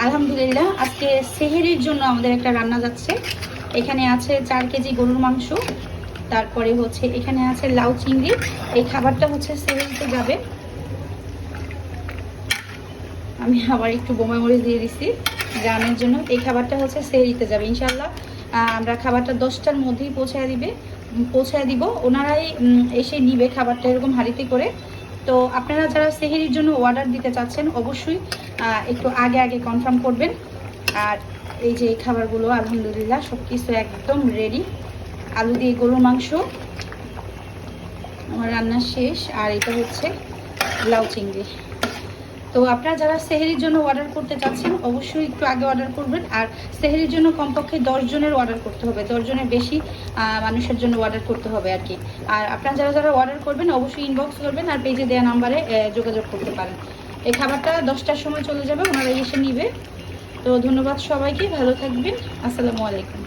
আলহামদুলিল্লাহ আজকে সেহরির জন্য আমাদের একটা রান্না যাচ্ছে। এখানে আছে 4 কেজি গরুর মাংস, তারপরে হচ্ছে এখানে আছে লাউ চিংড়ি। এই খাবারটা হচ্ছে সেহরিতে যাবে। আমি আবার একটু বোমা মরিচ দিয়ে দিচ্ছি গ্রামের জন্য। এই খাবারটা হচ্ছে সেহরিতে যাবে ইনশাল্লাহ। আমরা খাবারটা 10টার মধ্যেই পৌঁছায় দিব। ওনারাই এসে নিবে খাবারটা এরকম হাঁড়িতে করে। তো আপনারা যারা সেহরির জন্য অর্ডার দিতে চাচ্ছেন অবশ্যই একটু আগে আগে কনফার্ম করবেন। আর এই যে এই খাবারগুলো আলহামদুলিল্লাহ সব কিছু একদম রেডি। আলু দিয়ে গরুর মাংস আমার রান্না শেষ। আর এটা হচ্ছে লাউ চিংড়ি। তো আপনারা যারা সেহরির জন্য অর্ডার করতে চাচ্ছেন অবশ্যই একটু আগে অর্ডার করবেন। আর সেহরির জন্য কমপক্ষে 10 জনের অর্ডার করতে হবে, 10 জনের বেশি মানুষের জন্য অর্ডার করতে হবে আর কি। আর আপনারা যারা যারা অর্ডার করবেন অবশ্যই ইনবক্স করবেন আর পেজে দেওয়া নাম্বারে যোগাযোগ করতে পারেন। এই খাবারটা 10টার সময় চলে যাবে, ওনারা এসে নিবে। তো ধন্যবাদ সবাইকে, ভালো থাকবেন। আসসালামু আলাইকুম।